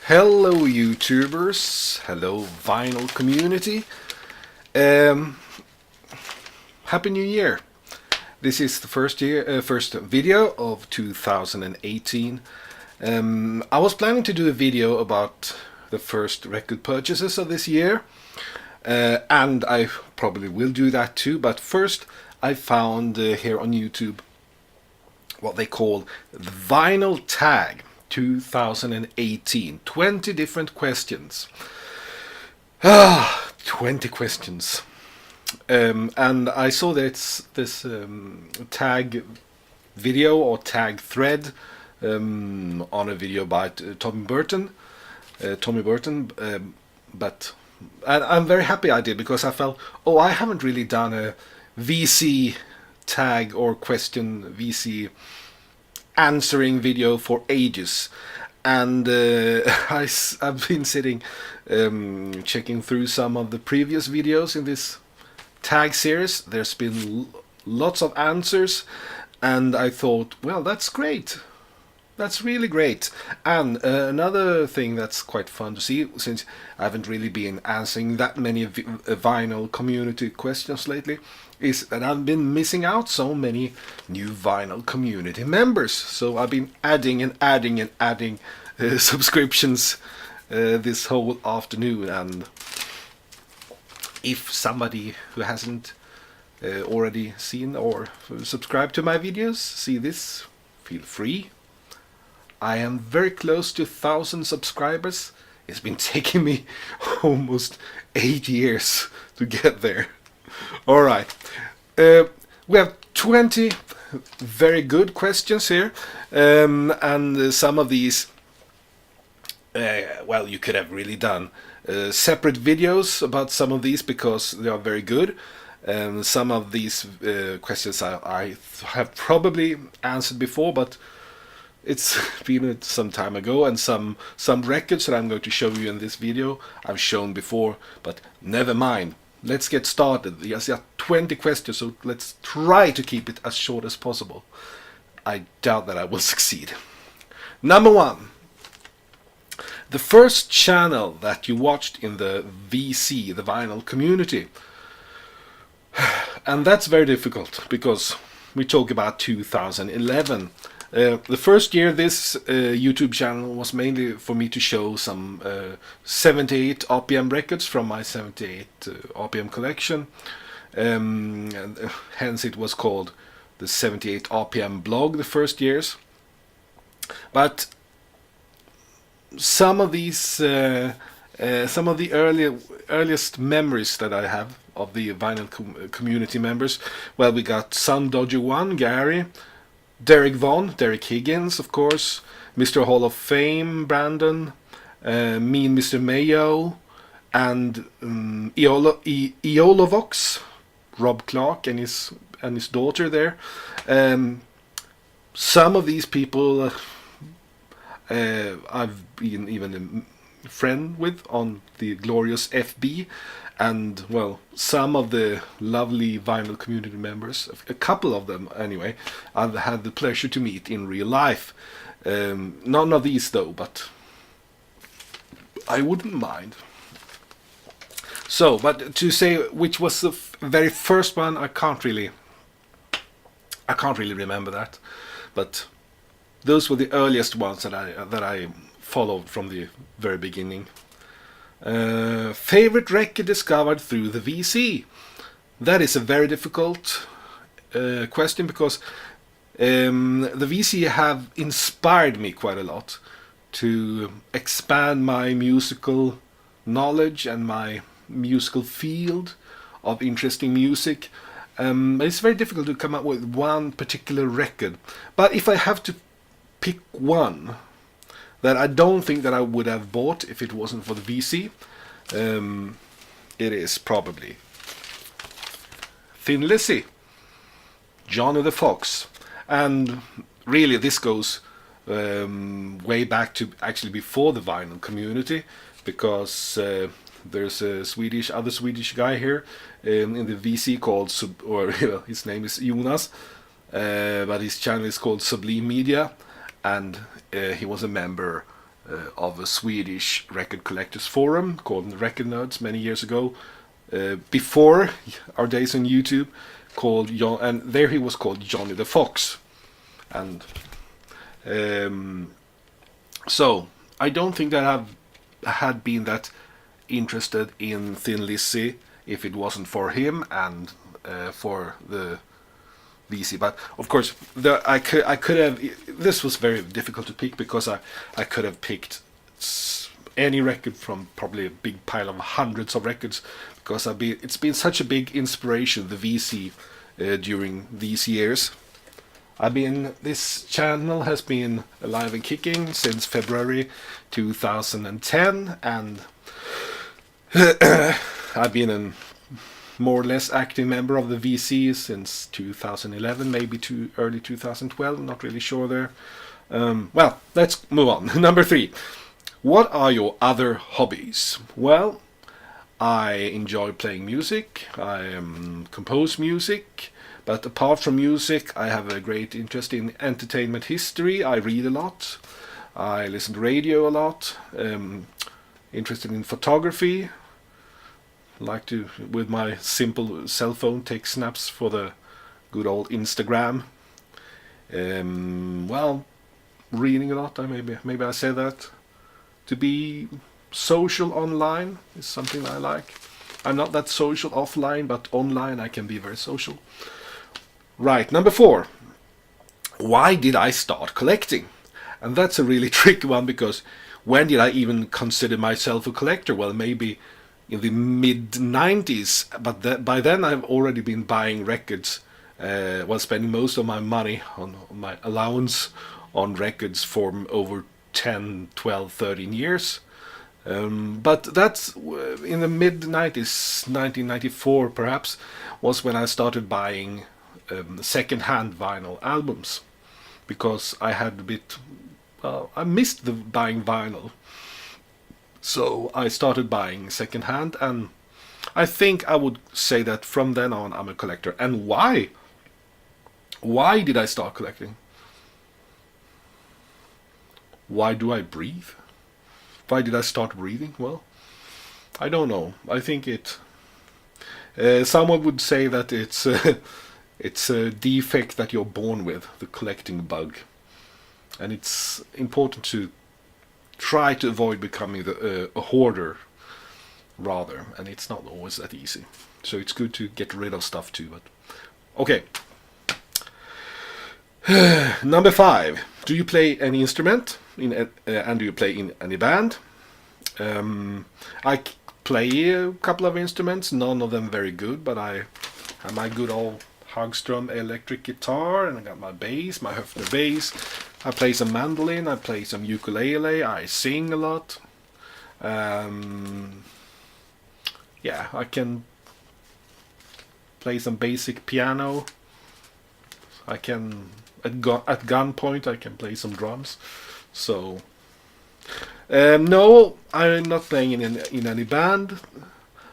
Hello YouTubers, hello vinyl community. Um, Happy New Year! This is the first video of 2018. I was planning to do a video about the first record purchases of this year, and I probably will do that too. But first, I found here on YouTube what they call the Vinyl Tag 2018. 20 different questions. 20 questions. And I saw this tag video or tag thread on a video by Tommy Burton. But and I'm very happy I did, because I felt, oh, I haven't really done a VC tag or question VC answering video for ages, and I've been sitting checking through some of the previous videos in this tag series. There's been lots of answers, and I thought, well, that's great. That's really great. And another thing that's quite fun to see, since I haven't really been answering that many vinyl community questions lately, is that I've been missing out so many new vinyl community members. So I've been adding and adding and adding subscriptions this whole afternoon. And if somebody who hasn't already seen or subscribed to my videos see this, feel free. I am very close to 1,000 subscribers. It's been taking me almost 8 years to get there. Alright, we have 20 very good questions here, and some of these, well, you could have really done separate videos about some of these, because they are very good. Some of these questions I have probably answered before, but it's been some time ago, and some records that I'm going to show you in this video I've shown before, but never mind. Let's get started. Yes, there are 20 questions, so let's try to keep it as short as possible. I doubt that I will succeed. Number 1. The first channel that you watched in the VC, the vinyl community. And that's very difficult, because we talk about 2011. The first year this YouTube channel was mainly for me to show some 78 RPM records from my 78 RPM collection. And hence it was called the 78 RPM blog the first years. But some of these, some of the earliest memories that I have of the vinyl community members, well, we got Sun Dodger 1, Gary, Derek Higgins, of course, Mr. Hall of Fame, Brandon, me and Mr. Mayo, and Eolovox, Rob Clark and his daughter there. Some of these people I've been even a friend with on the glorious FB. And, well, some of the lovely vinyl community members, a couple of them anyway, I've had the pleasure to meet in real life. None of these though, but I wouldn't mind. So, but to say which was the very first one, I can't really remember that. But those were the earliest ones that I followed from the very beginning. Favorite record discovered through the VC? That is a very difficult question, because the VC have inspired me quite a lot to expand my musical knowledge and my musical field of interesting music. It's very difficult to come up with one particular record, but if I have to pick one that I don't think that I would have bought if it wasn't for the VC, it is probably Thin Lizzy, Johnny the Fox. And really this goes way back to actually before the vinyl community, because there's a other Swedish guy here in the VC called, his name is Jonas, but his channel is called Sublime Media, and he was a member of a Swedish record collectors forum called the Record Nerds many years ago, before our days on YouTube, called John, and there he was called Johnny the Fox. And so I don't think that I had been that interested in Thin Lizzy if it wasn't for him and for the VC. But of course, I could have. This was very difficult to pick because I could have picked any record from probably a big pile of hundreds of records, because it's been such a big inspiration, the VC, during these years. This channel has been alive and kicking since February 2010, and I've been a more or less active member of the VC since 2011, maybe to early 2012, not really sure there. Well, let's move on. Number 3. What are your other hobbies? Well, I enjoy playing music, I compose music, but apart from music, I have a great interest in entertainment history. I read a lot, I listen to radio a lot, interested in photography, like to, with my simple cell phone, take snaps for the good old Instagram. Well, reading a lot, maybe I say that. To be social online is something I like. I'm not that social offline, but online I can be very social. Right, number 4. Why did I start collecting? And that's a really tricky one, because when did I even consider myself a collector? Well, maybe in the mid-90s, but by then I've already been buying records, while spending most of my money on my allowance on records for over 10, 12, 13 years. But that's in the mid-90s, 1994 perhaps, was when I started buying second-hand vinyl albums, because I had a bit, I missed the buying vinyl. So I started buying second-hand, and I think I would say that from then on I'm a collector. And why? Why did I start collecting? Why do I breathe? Why did I start breathing? Well, I don't know. I think someone would say that it's a defect that you're born with, the collecting bug, and it's important to try to avoid becoming a hoarder, rather, and it's not always that easy. So it's good to get rid of stuff too. But okay. Number 5. Do you play any instrument? And do you play in any band? I play a couple of instruments, none of them very good, but I have my good old Hagström electric guitar, and I got my bass, my Höfner bass. I play some mandolin, I play some ukulele, I sing a lot. Yeah, I can play some basic piano. I can, at gunpoint, I can play some drums. So, no, I'm not playing in any band,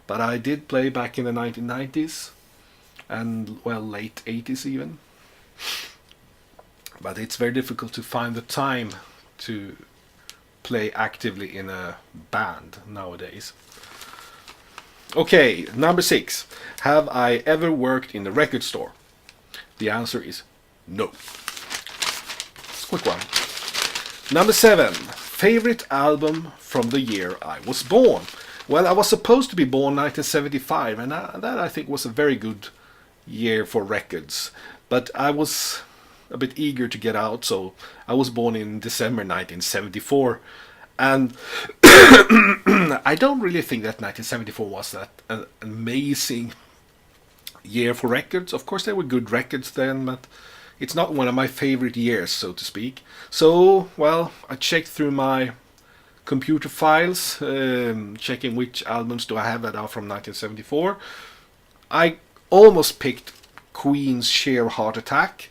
but I did play back in the 1990s, and, well, late 80s even. But it's very difficult to find the time to play actively in a band nowadays. Okay, number 6. Have I ever worked in a record store? The answer is no. It's a quick one. Number 7. Favorite album from the year I was born? Well, I was supposed to be born 1975, and that I think was a very good year for records. But I was a bit eager to get out, so I was born in December 1974. And I don't really think that 1974 was that an amazing year for records. Of course, there were good records then, but it's not one of my favorite years, so to speak. So, well, I checked through my computer files, checking which albums do I have that are from 1974. I almost picked Queen's Sheer Heart Attack,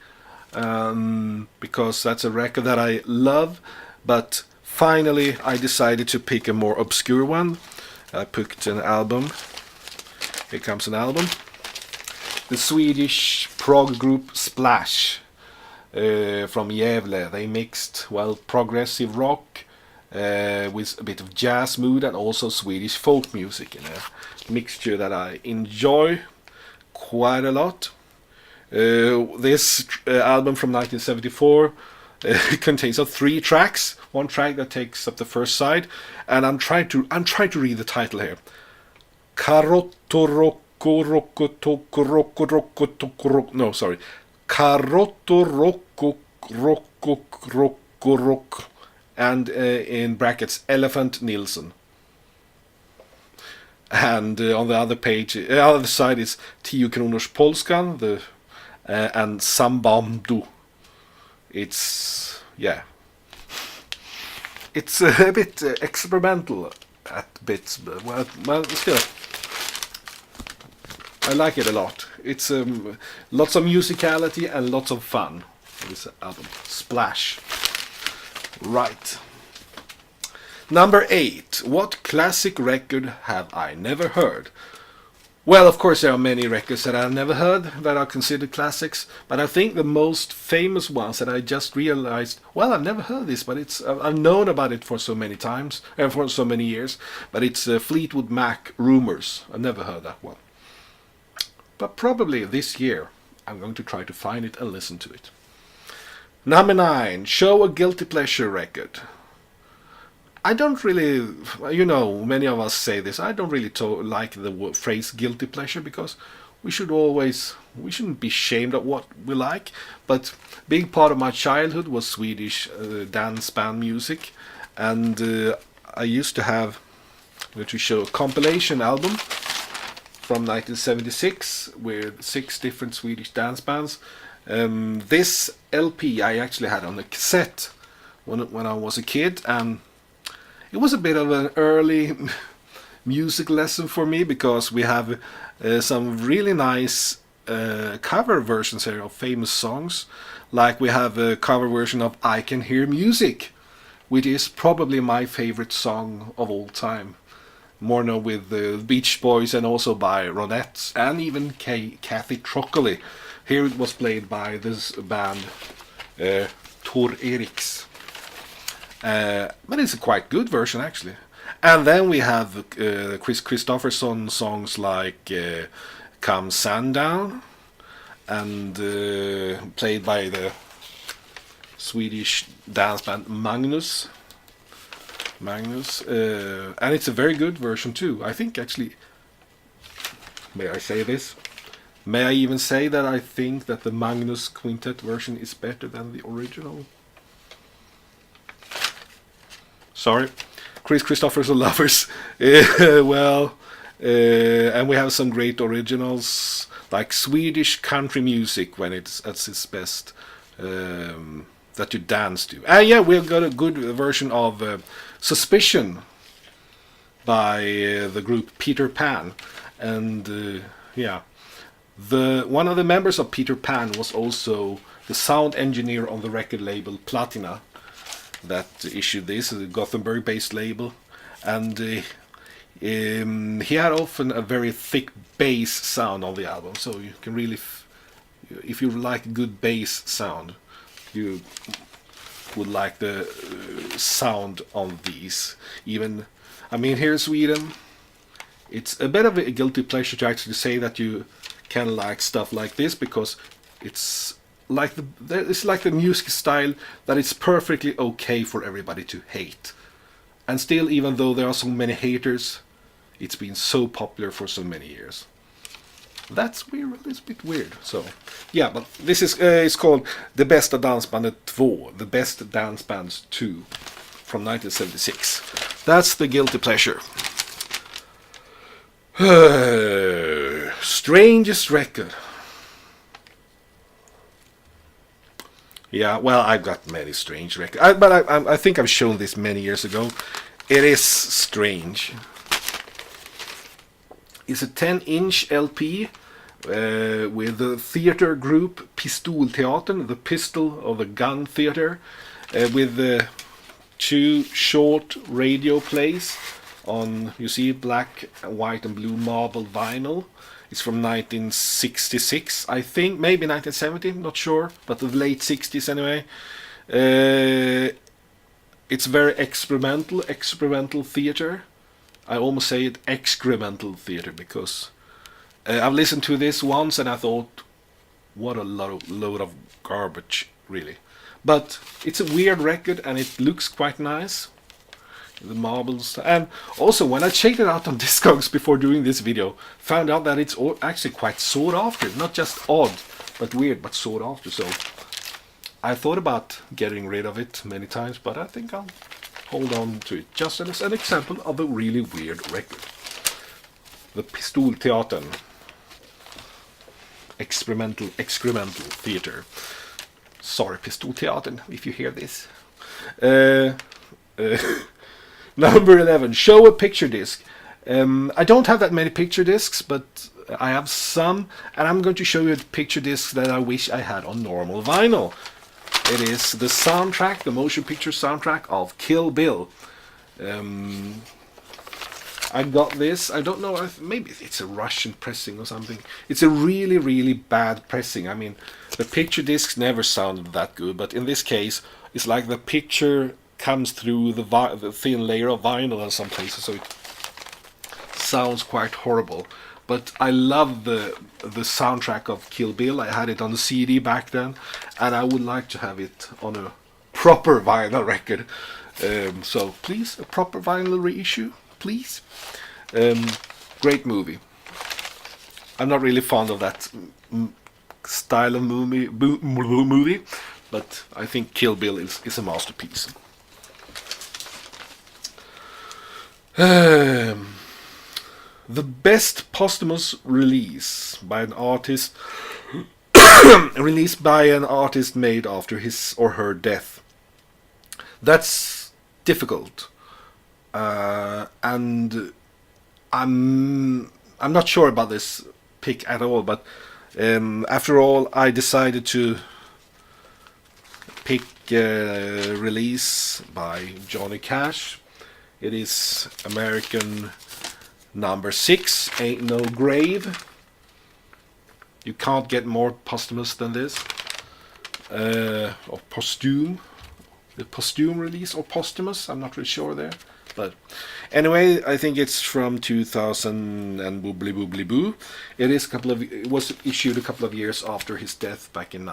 because that's a record that I love, but finally I decided to pick a more obscure one. I picked an album. Here comes an album. The Swedish prog group Splash, from Gävle. They mixed, well, progressive rock with a bit of jazz mood and also Swedish folk music in a mixture that I enjoy quite a lot. This album from 1974 contains of 3 tracks. One track that takes up the first side, and I'm trying to read the title here. Carotto Rocco Rocco Tocco Rocco Rocco Tocco Rocco. No, sorry. Carotto Rocco Rocco Rocco Rocco, and in brackets Elephant Nilsson. And on the other page, other side is 10 kronors Polskan, the and Sambamdu. It's it's a bit experimental at bits, but well, still, I like it a lot. It's lots of musicality and lots of fun. This album, Splash. Right. Number 8. What classic record have I never heard? Well, of course, there are many records that I've never heard that are considered classics, but I think the most famous ones that I just realized, well, I've never heard this, but it's I've known about it for so many times, for so many years, but it's Fleetwood Mac, Rumours. I've never heard that one. But probably this year, I'm going to try to find it and listen to it. Number 9, show a guilty pleasure record. I don't really, many of us say this, I don't really like the phrase guilty pleasure, because we shouldn't be ashamed of what we like, but big part of my childhood was Swedish dance band music, and I used to have, to show a compilation album from 1976 with 6 different Swedish dance bands. This LP I actually had on a cassette when I was a kid, and it was a bit of an early music lesson for me, because we have some really nice cover versions here of famous songs. Like we have a cover version of I Can Hear Music, which is probably my favorite song of all time. More known with the Beach Boys, and also by Ronettes, and even Kathy Trocoli. Here it was played by this band, Tor Eriks. But it's a quite good version, actually. And then we have Chris Christopherson songs like Come Sundown, and played by the Swedish dance band Magnus. And it's a very good version too. I think, actually, may I say this? May I even say that I think that the Magnus Quintet version is better than the original? Sorry, Chris Christopherson lovers. And we have some great originals, like Swedish country music when it's at its best, that you dance to. And yeah, we've got a good version of Suspicion by the group Peter Pan, and one of the members of Peter Pan was also the sound engineer on the record label Platina that issued this, a Gothenburg-based label, and he had often a very thick bass sound on the album, so you can really, if you like good bass sound, you would like the sound on these. Even, I mean, here in Sweden, it's a bit of a guilty pleasure to actually say that you can like stuff like this, because it's like the music style that it's perfectly okay for everybody to hate. And still, even though there are so many haters, it's been so popular for so many years. That's weird, it's a bit weird. So, yeah, but this is it's called The Bästa Dansbandet 2, The Best Dance Bands 2, from 1976. That's the guilty pleasure. Strangest record. Yeah, well, I've got many strange records, but I think I've shown this many years ago. It is strange. It's a 10-inch LP with the theater group Pistolteatern, the pistol or the gun theater, with 2 short radio plays on, you see, black, white and blue marble vinyl. It's from 1966, I think, maybe 1970, not sure, but the late 60s anyway. It's very experimental theater. I almost say it excremental theater because I've listened to this once and I thought, what a load of garbage, really. But it's a weird record and it looks quite nice. The marbles, and also when I checked it out on Discogs before doing this video, found out that it's actually quite sought after, not just odd, but weird, but sought after. So I thought about getting rid of it many times, but I think I'll hold on to it just as an example of a really weird record. The Pistolteatern, experimental theater. Sorry, Pistolteatern, if you hear this. Number 11, show a picture disc. I don't have that many picture discs, but I have some, and I'm going to show you a picture disc that I wish I had on normal vinyl. It is the soundtrack, the motion picture soundtrack of Kill Bill. I got this, I don't know, maybe it's a Russian pressing or something. It's a really, really bad pressing. I mean, the picture discs never sounded that good, but in this case, it's like the picture comes through the thin layer of vinyl in some places, so it sounds quite horrible. But I love the soundtrack of Kill Bill. I had it on the CD back then, and I would like to have it on a proper vinyl record. So please, a proper vinyl reissue, please. Great movie. I'm not really fond of that style of movie, but I think Kill Bill is a masterpiece. The best posthumous release by an artist released by an artist made after his or her death. That's difficult, and I'm not sure about this pick at all. But after all, I decided to pick a release by Johnny Cash. It is American number 6, Ain't No Grave. You can't get more posthumous than this. Or postume. The postume release, or posthumous, I'm not really sure there. But anyway, I think it's from 2000 and boobly boobly boo. It was issued a couple of years after his death back in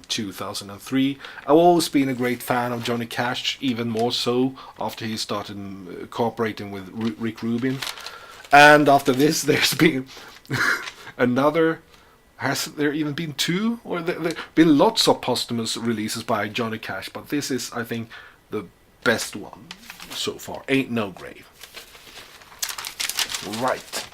2003. I've always been a great fan of Johnny Cash, even more so after he started cooperating with Rick Rubin. And after this, there's been another. Has there even been 2? Or there been lots of posthumous releases by Johnny Cash, but this is, I think, the best one so far. Ain't No Grave. Right.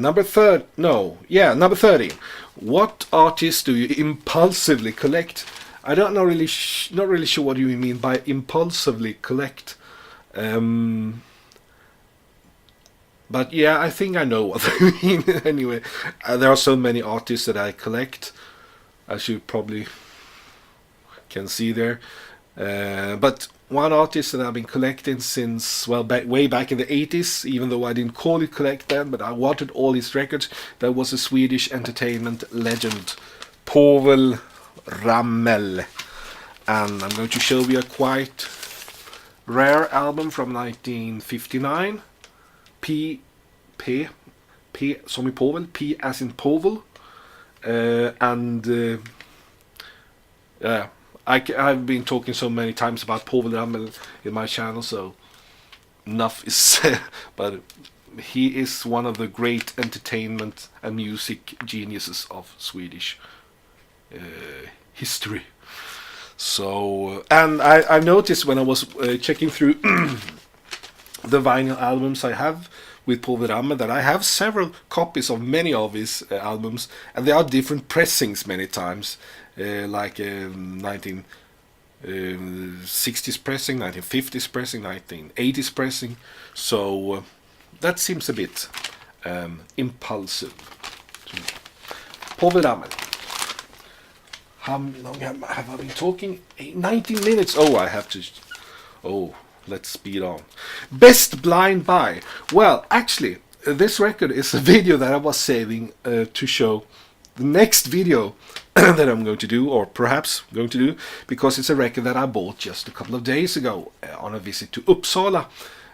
Number 30. What artists do you impulsively collect? I don't know really, not really sure what you mean by impulsively collect. But yeah, I think I know what they mean. Anyway, there are so many artists that I collect, as you probably can see there. But one artist that I've been collecting since, well, way back in the 80s, even though I didn't call it collect then, but I wanted all his records, that was a Swedish entertainment legend, Povel Ramel. And I'm going to show you a quite rare album from 1959. P som i Povel, P as in Povel, and I've been talking so many times about Povel Ramel in my channel, so enough is said. But he is one of the great entertainment and music geniuses of Swedish history. So, and I noticed when I was checking through the vinyl albums I have with Povel Ramel that I have several copies of many of his albums, and there are different pressings many times, like 1960s pressing, 1950s pressing, 1980s pressing. So that seems a bit impulsive. Povel Ramel. How long have I been talking? 19 minutes. Oh, I have to. Oh. Let's speed on. Best blind buy. Well, actually, this record is a video that I was saving to show the next video that I'm going to do, or perhaps going to do, because it's a record that I bought just a couple of days ago on a visit to Uppsala,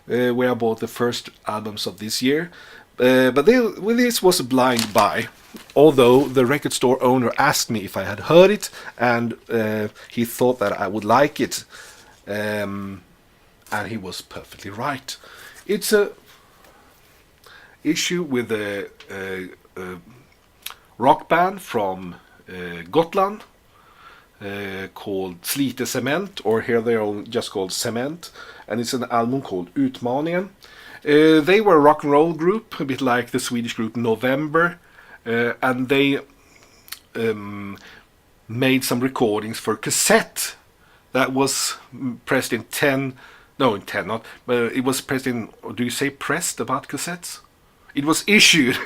where I bought the first albums of this year. But this was a blind buy, although the record store owner asked me if I had heard it, and he thought that I would like it, and he was perfectly right. It's a issue with a rock band from Gotland called Slite Cement, or here they are just called Cement, and it's an album called Utmaningen. They were a rock and roll group, a bit like the Swedish group November, and they made some recordings for cassette that was pressed in 10, no, in 10 not, but it was pressed in, do you say pressed about cassettes? It was issued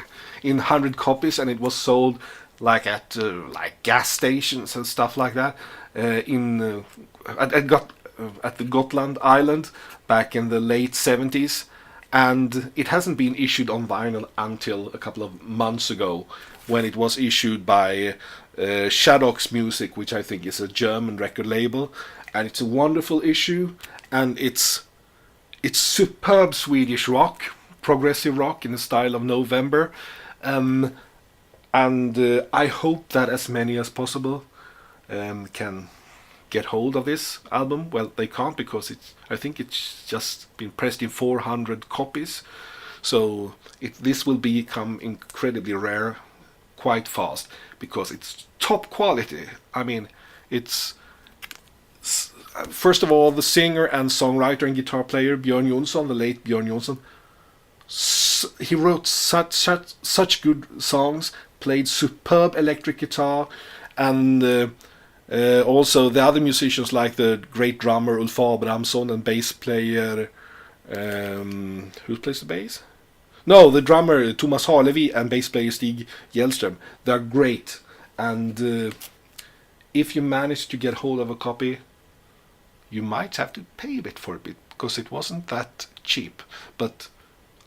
in 100 copies, and it was sold like at like gas stations and stuff like that at the Gotland island back in the late 70s, and it hasn't been issued on vinyl until a couple of months ago, when it was issued by Shadox Music, which I think is a German record label, and it's a wonderful issue, and it's superb Swedish rock, progressive rock in the style of November. And I hope that as many as possible can get hold of this album. Well, they can't, because I think it's just been pressed in 400 copies. So this will become incredibly rare quite fast, because it's top quality. I mean, it's first of all, the singer and songwriter and guitar player Björn Jonsson, the late Björn Jonsson, he wrote such good songs, played superb electric guitar, and also the other musicians, like the great drummer Ulf Abrahamsson and bass player, who plays the bass? No, the drummer Thomas Halevi and bass player Stig Hjellström. They're great, and if you manage to get hold of a copy, you might have to pay a bit for it, because it wasn't that cheap, but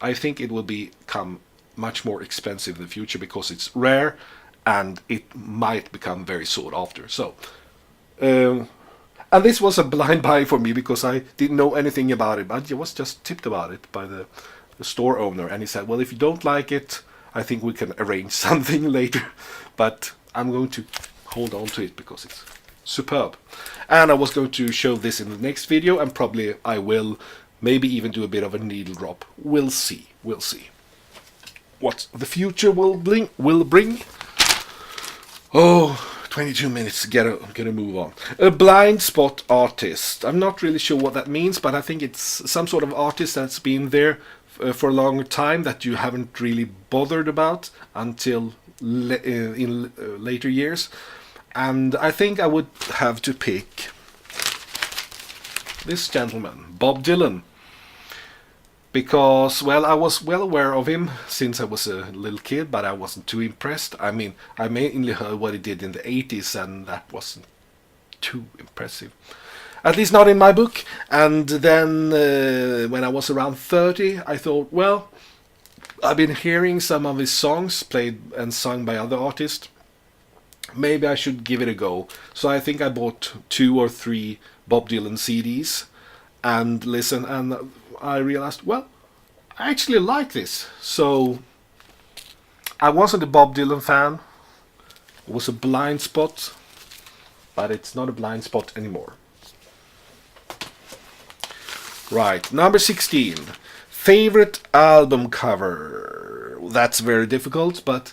I think it will become much more expensive in the future, because it's rare and it might become very sought after. So, and this was a blind buy for me, because I didn't know anything about it. I was just tipped about it by the store owner, and he said, well, if you don't like it, I think we can arrange something later, but I'm going to hold on to it because it's superb. And I was going to show this in the next video, and probably I will maybe even do a bit of a needle drop. We'll see. We'll see what the future will bring. Oh, 22 minutes. Gotta move on. A blind spot artist. I'm not really sure what that means, but I think it's some sort of artist that's been there for a long time that you haven't really bothered about until in later years. And I think I would have to pick this gentleman, Bob Dylan. Because, well, I was well aware of him since I was a little kid, but I wasn't too impressed. I mean, I mainly heard what he did in the 80s, and that wasn't too impressive. At least not in my book. And then when I was around 30, I thought, well, I've been hearing some of his songs played and sung by other artists. Maybe I should give it a go. So I think I bought 2 or 3 Bob Dylan CDs and listened, and I realized, well, I actually like this. So I wasn't a Bob Dylan fan. It was a blind spot, but it's not a blind spot anymore. Right, number 16. Favorite album cover. That's very difficult, but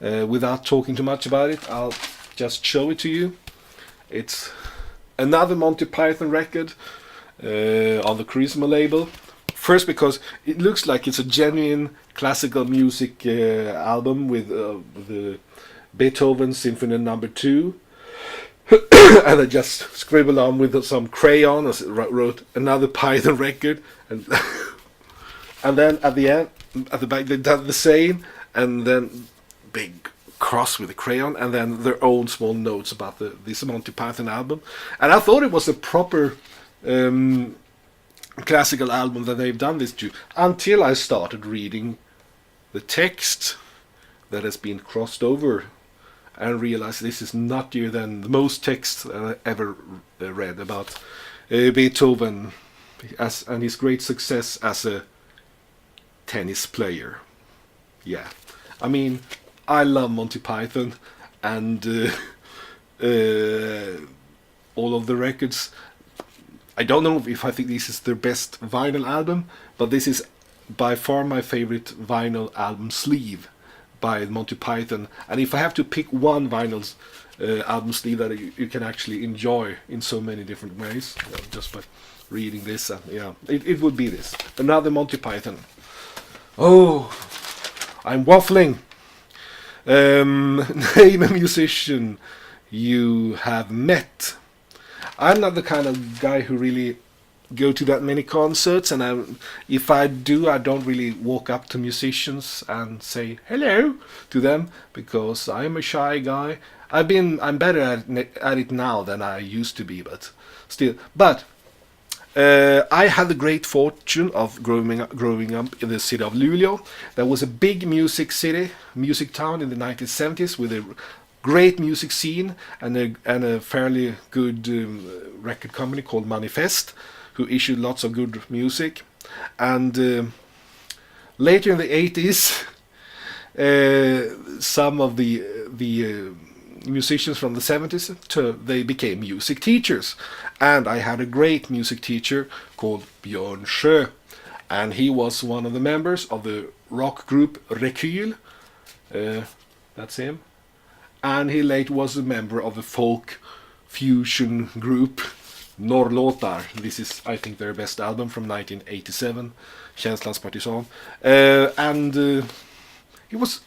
without talking too much about it, I'll just show it to you. It's another Monty Python record on the Charisma label. First, because it looks like it's a genuine classical music album with the Beethoven Symphony Number 2. And I just scribbled on with some crayon, and wrote another Python record, and and then at the end, at the back, they did the same, and then big cross with a crayon, and then their own small notes about this Monty Python album. And I thought it was a proper classical album that they've done this to, until I started reading the text that has been crossed over and realized this is nuttier than the most text I ever read about Beethoven and his great success as a tennis player. Yeah, I mean, I love Monty Python and all of the records. I don't know if I think this is their best vinyl album, but this is by far my favorite vinyl album sleeve by Monty Python. And if I have to pick one vinyl album sleeve that you can actually enjoy in so many different ways, just by reading this, yeah, it would be this. Another Monty Python. Oh, I'm waffling. Name a musician you have met. I'm not the kind of guy who really go to that many concerts, and if I do, I don't really walk up to musicians and say hello to them because I'm a shy guy. I'm better at it now than I used to be, but still. But I had the great fortune of growing up in the city of Luleå. That was a big music town in the 1970s with a great music scene and a fairly good record company called Manifest, who issued lots of good music. And later in the 80s, some of the musicians from the 70s they became music teachers, and I had a great music teacher called Björn Sjö, and he was one of the members of the rock group Rekyl. That's him. And he later was a member of the folk fusion group Norrlåtar. This is, I think, their best album from 1987, Känslans partisan. And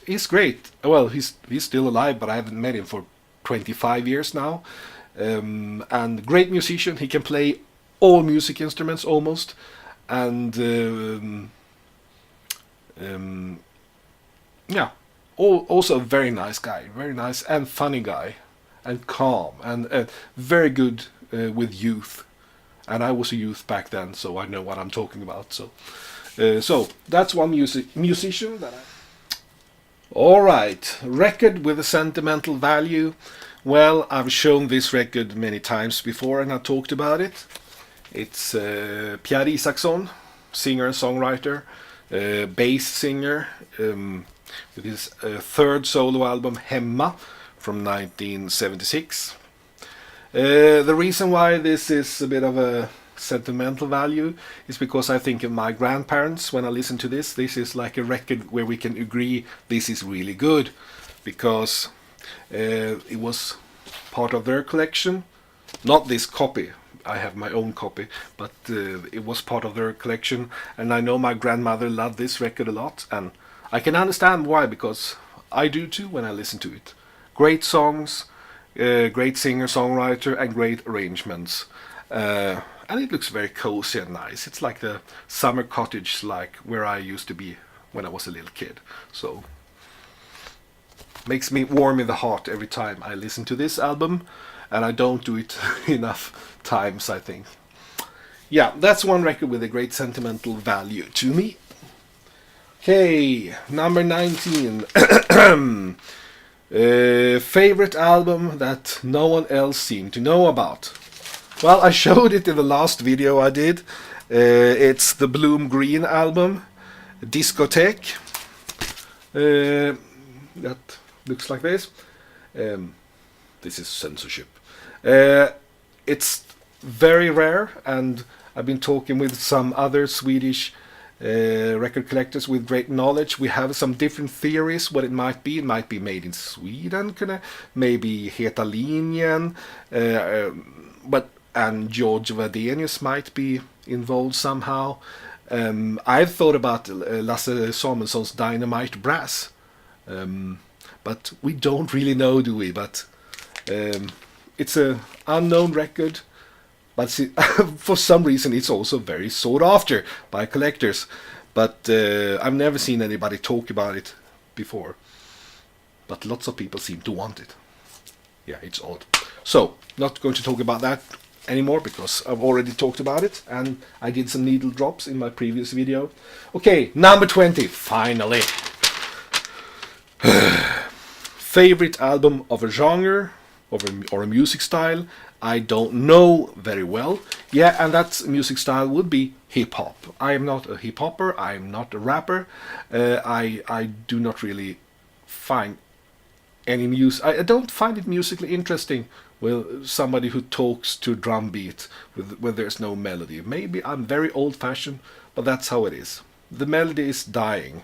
he's great. Well, he's still alive, but I haven't met him for 25 years now. And great musician. He can play all music instruments almost. And yeah. Also a very nice guy, very nice and funny guy, and calm, and very good with youth. And I was a youth back then, so I know what I'm talking about. So that's one musician that I... All right, record with a sentimental value. Well, I've shown this record many times before, and I talked about it. It's Pierre Isaksson, singer and songwriter, bass singer. With his third solo album Hemma from 1976. The reason why this is a bit of a sentimental value is because I think of my grandparents when I listen to this. This is like a record where we can agree this is really good, because it was part of their collection. Not this copy, I have my own copy, but it was part of their collection, and I know my grandmother loved this record a lot, and I can understand why, because I do too when I listen to it. Great songs, great singer-songwriter, and great arrangements. And it looks very cozy and nice. It's like the summer cottage like where I used to be when I was a little kid. So, makes me warm in the heart every time I listen to this album, and I don't do it enough times, I think. Yeah, that's one record with a great sentimental value to me. Okay, number 19. Favorite album that no one else seemed to know about. Well, I showed it in the last video I did. It's the Bloom Green album, Discotheque. That looks like this. This is censorship. It's very rare, and I've been talking with some other Swedish record collectors with great knowledge. We have some different theories what it might be. It might be made in Sweden, maybe Heta Linjen, and George Wadenius might be involved somehow. I've thought about Lasse Samuelsson's Dynamite Brass, but we don't really know, do we? But it's an unknown record. But for some reason it's also very sought after by collectors. But I've never seen anybody talk about it before. But lots of people seem to want it. Yeah, it's odd. So, not going to talk about that anymore because I've already talked about it. And I did some needle drops in my previous video. Okay, number 20, finally. Favorite album of a genre or a music style? I don't know very well. Yeah, and that music style would be hip hop. I am not a hip hopper. I am not a rapper. I do not really find any music. I don't find it musically interesting with somebody who talks to drum beat where there's no melody. Maybe I'm very old fashioned, but that's how it is. The melody is dying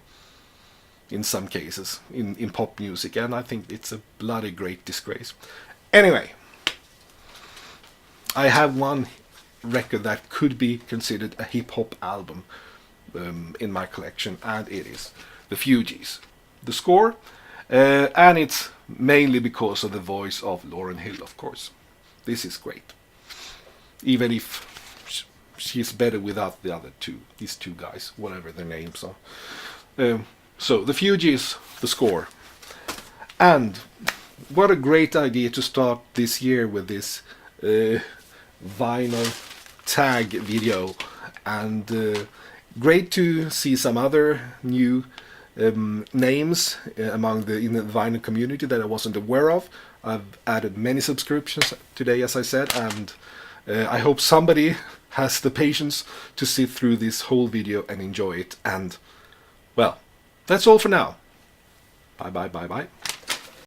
in some cases in pop music, and I think it's a bloody great disgrace. Anyway, I have one record that could be considered a hip hop album in my collection, and it is The Fugees. The score, and it's mainly because of the voice of Lauryn Hill, of course. This is great, even if she's better without the other two, these two guys, whatever their names are. So The Fugees, the score, and what a great idea to start this year with this vinyl tag video, and great to see some other new names among in the vinyl community that I wasn't aware of. I've added many subscriptions today, as I said, and I hope somebody has the patience to sit through this whole video and enjoy it. And well, that's all for now. Bye bye bye bye.